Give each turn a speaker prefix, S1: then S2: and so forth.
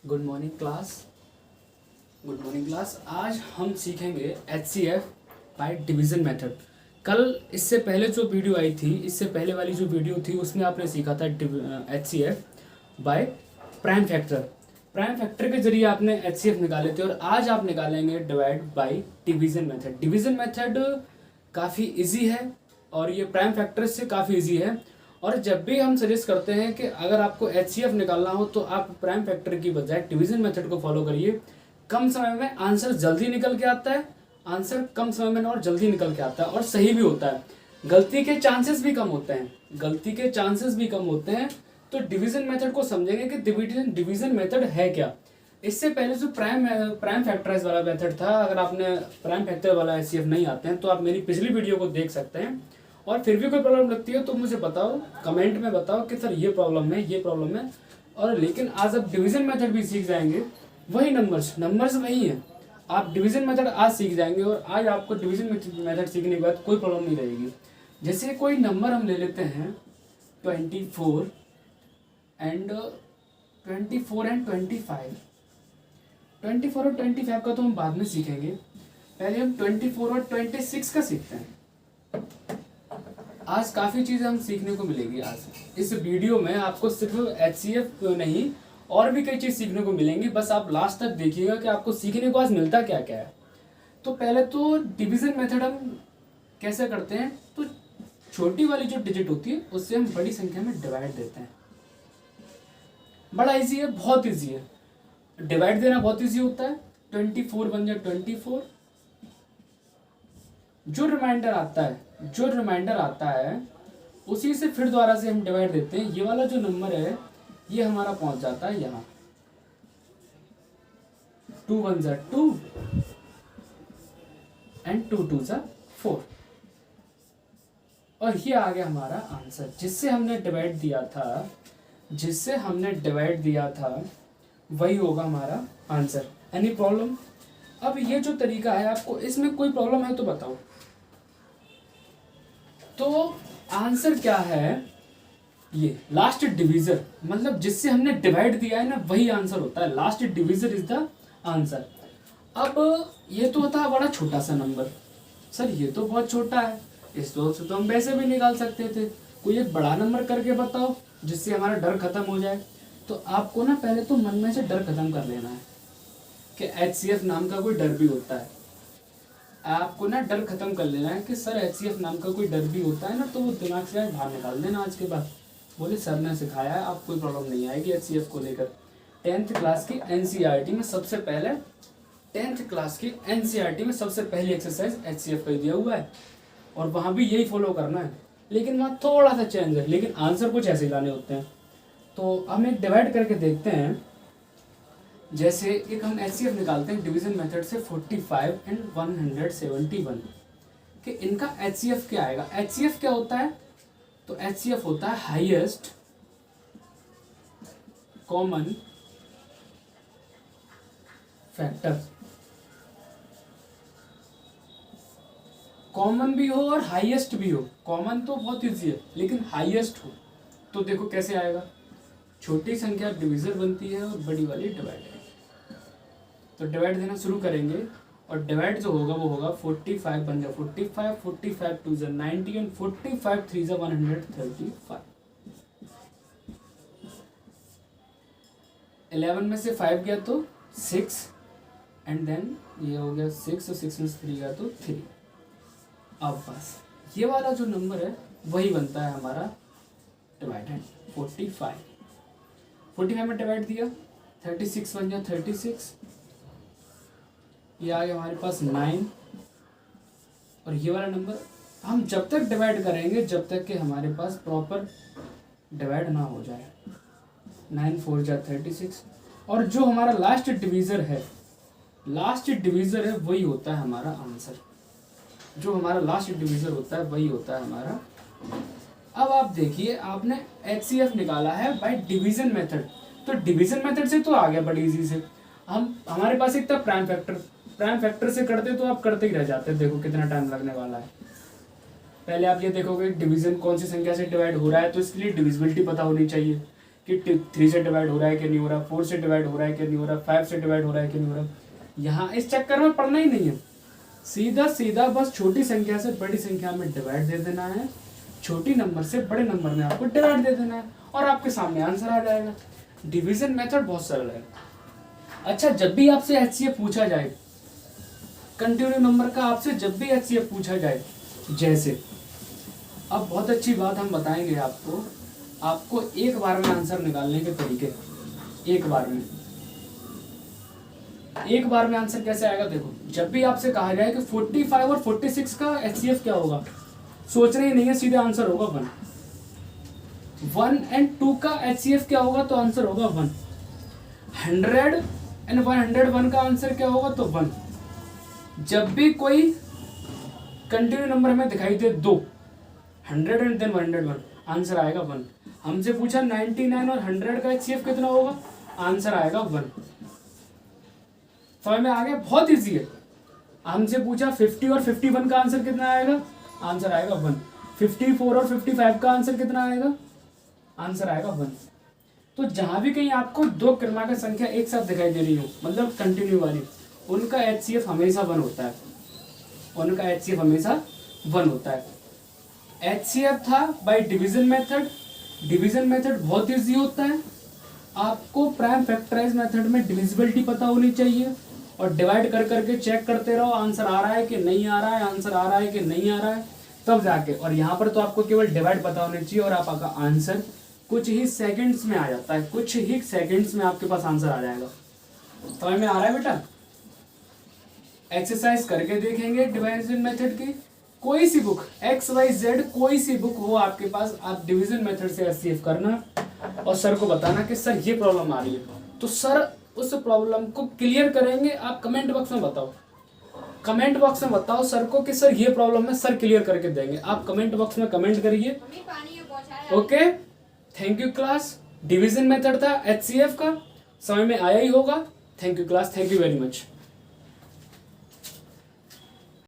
S1: Good morning class. Good morning class. आज हम सीखेंगे HCF बाय डिवीज़न मेथड। कल इससे पहले जो वीडियो आई थी, इससे पहले वाली जो वीडियो थी उसमें आपने सीखा था HCF by prime factor. Prime factor के जरिए आपने HCF निकाले थे और आज आप निकालेंगे divide by division method. Division method काफ़ी इजी है और ये प्राइम फैक्टर से काफ़ी इजी है। और जब भी हम सजेस्ट करते हैं कि अगर आपको HCF निकालना हो तो आप प्राइम फैक्टर की बजाय डिवीज़न मेथड को फॉलो करिए। कम समय में आंसर जल्दी निकल के आता है, आंसर कम समय में और जल्दी निकल के आता है और सही भी होता है। गलती के चांसेस भी कम होते हैं, गलती के चांसेस भी कम होते हैं। तो डिवीज़न मेथड को समझेंगे कि डिवीज़न मेथड है क्या। इससे पहले जो प्राइम फैक्टराइज वाला मेथड था, अगर आपने प्राइम फैक्टर वाला HCF नहीं आते हैं तो आप मेरी पिछली वीडियो को देख सकते हैं। और फिर भी कोई प्रॉब्लम लगती है तो मुझे बताओ, कमेंट में बताओ कि सर ये प्रॉब्लम है, ये प्रॉब्लम है। और लेकिन आज आप डिवीज़न मेथड भी सीख जाएंगे, वही नंबर्स वही हैं। आप डिवीज़न मेथड आज सीख जाएंगे और आज आपको डिवीज़न मेथड सीखने के बाद कोई प्रॉब्लम नहीं रहेगी। जैसे कोई नंबर हम ले लेते हैं 24 एंड 25। 24 और 25 का तो हम बाद में सीखेंगे, पहले हम 24 और 26 का सीखते हैं। आज काफ़ी चीज़ें हम सीखने को मिलेगी। आज इस वीडियो में आपको सिर्फ HCF नहीं और भी कई चीज़ सीखने को मिलेंगी। बस आप लास्ट तक देखिएगा कि आपको सीखने को आज मिलता क्या क्या है। तो पहले तो डिवीज़न मेथड हम कैसे करते हैं, तो छोटी वाली जो डिजिट होती है उससे हम बड़ी संख्या में डिवाइड देते हैं। बड़ा इजी है, बहुत इजी है। डिवाइड देना बहुत इजी होता है। 24 बन जाए 24। जो रिमाइंडर आता है उसी से फिर दोबारा से हम डिवाइड देते हैं। ये वाला जो नंबर है ये हमारा पहुंच जाता है यहाँ। 2 1 जा 2 एंड 2 2 जा 4 और ये आ गया हमारा आंसर जिससे हमने डिवाइड दिया था वही होगा हमारा आंसर। Any problem? अब ये जो तरीका है, आपको इसमें कोई प्रॉब्लम है तो बताओ। तो आंसर क्या है, ये लास्ट डिवीजर, मतलब जिससे हमने डिवाइड दिया है ना वही आंसर होता है। Last divisor is the answer. अब ये तो होता है बड़ा छोटा सा नंबर, सर ये तो बहुत छोटा है, इस दो से तो हम वैसे भी निकाल सकते थे। कोई एक बड़ा नंबर करके बताओ जिससे हमारा डर खत्म हो जाए। तो आपको ना पहले तो मन में से डर खत्म कर लेना है कि HCF नाम का कोई डर भी होता है। आपको ना डर खत्म कर लेना है कि सर HCF नाम का कोई डर भी होता है ना, तो वो दिमाग से बाहर निकाल देना आज के बाद। बोले सर ने सिखाया है, आप कोई प्रॉब्लम नहीं आएगी HCF को लेकर। 10th क्लास की NCERT में सबसे पहले 10th क्लास की NCERT में सबसे पहली एक्सरसाइज HCF का दिया हुआ है और वहाँ भी यही फॉलो करना है। लेकिन वहाँ थोड़ा सा चेंज है, लेकिन आंसर कुछ ऐसे ही लाने होते हैं। तो हम एक डिवाइड करके देखते हैं। जैसे एक हम HCF निकालते हैं डिवीजन मेथड से 45 एंड 171 कि इनका HCF क्या आएगा। HCF क्या होता है, तो HCF होता है हाईएस्ट कॉमन फैक्टर। कॉमन भी हो और हाईएस्ट भी हो। कॉमन तो बहुत इजी है, लेकिन हाईएस्ट हो तो देखो कैसे आएगा। छोटी संख्या डिवीजर बनती है और बड़ी वाली डिवाइड है। तो डिवाइड देना शुरू करेंगे और डिवाइड जो होगा वो होगा 45 बन जाए 45, 45 2 जा 90 एंड 45 3 जा 135। 11 में से 5 गया तो 6 एंड देन ये हो गया 6 और 6 में से 3 गया तो 3। अब बस ये वाला जो नंबर है वही बनता है हमारा डिवाइडेड 45। 45 में डिवाइड दिया 36 बन गया 36। ये आ गया हमारे पास 9 और ये वाला नंबर हम जब तक डिवाइड करेंगे जब तक कि हमारे पास प्रॉपर डिवाइड ना हो जाए। 9 4 जा 36 और जो हमारा लास्ट डिवीज़र है वही होता है हमारा आंसर। जो हमारा लास्ट डिवीज़र होता है वही होता है हमारा। अब आप देखिए, आपने HCF निकाला है बाय डिवीज़न मेथड। तो डिवीज़न मेथड से तो आ गया बड़ी इजी से। हमारे पास एक था प्राइम फैक्टर से करते तो आप करते ही रह जाते। देखो कितना टाइम लगने वाला है। पहले आप ये देखोगे डिवीज़न कौन सी संख्या से डिवाइड हो रहा है, तो इसके लिए डिविजिबिलिटी पता होनी चाहिए कि 3 से डिवाइड हो रहा है कि नहीं हो रहा, 4 से डिवाइड हो रहा है कि नहीं हो रहा, 5 से डिवाइड हो रहा है कि नहीं हो रहा। यहाँ इस चक्कर में पढ़ना ही नहीं है, सीधा सीधा बस छोटी संख्या से बड़ी संख्या में डिवाइड दे देना है, छोटी नंबर से बड़े नंबर में आपको डिवाइड दे देना है और आपके सामने आंसर आ जाएगा। डिवीजन मेथड बहुत सरल है। अच्छा, जब भी आपसे HCF पूछा जाए, कंटिन्यू नंबर का आपसे जब भी HCF पूछा जाए, जैसे अब बहुत अच्छी बात हम बताएंगे आपको एक बार में आंसर निकालने के तरीके। एक बार में आंसर कैसे आएगा, देखो जब भी आपसे कहा जाए कि 45 और 46 का HCF क्या होगा, सोचना ही नहीं है, सीधे आंसर होगा 1। 1 and 2 का HCF क्या होगा, तो आंसर होगा 1। 100 and 101 का आंसर क्या होगा, तो 1। जब भी कोई कंटिन्यू नंबर हमें दिखाई दे 2, 100 and then 101, आंसर आएगा 1। हमसे पूछा 99 और 100 का HCF कितना होगा, आंसर आएगा 1। समझ में आ गया, बहुत इजी है। हमसे पूछा 50 और 51 का आंसर कितना आएगा, आंसर आएगा 1। 54 और 55 का आंसर कितना आएगा, आंसर आएगा 1। तो जहां भी कहीं आपको दो क्रमांक संख्या एक साथ दिखाई दे रही हो, मतलब कंटिन्यू वाली, उनका HCF हमेशा 1 होता है, उनका HCF हमेशा 1 होता है। HCF था by division method. Division method बहुत ईजी होता है। आपको प्राइम फैक्टराइज मेथड में डिविजिबिलिटी पता होनी चाहिए और डिवाइड कर करके चेक करते रहो आंसर आ रहा है कि नहीं आ रहा है, आंसर आ रहा है कि नहीं आ रहा है, तब जाके। और यहाँ पर तो आपको केवल डिवाइड पता होनी चाहिए और आपका आंसर कुछ ही सेकंड्स में आ जाता है, कुछ ही सेकंड्स में आपके पास आंसर आ जाएगा। समझ में आ रहा है बेटा? एक्सरसाइज करके देखेंगे डिवीजन मेथड की। कोई सी बुक XYZ कोई सी बुक हो आपके पास, आप डिवीजन मेथड से HCF करना और सर को बताना कि सर ये प्रॉब्लम आ रही है, तो सर उस प्रॉब्लम को क्लियर करेंगे। आप कमेंट बॉक्स में बताओ, कमेंट बॉक्स में बताओ सर को कि सर ये प्रॉब्लम है, सर क्लियर करके देंगे। आप कमेंट बॉक्स में कमेंट करिए। Okay, thank you class. Division method था HCF का, समझ में आया ही होगा। Thank you class, thank you very much.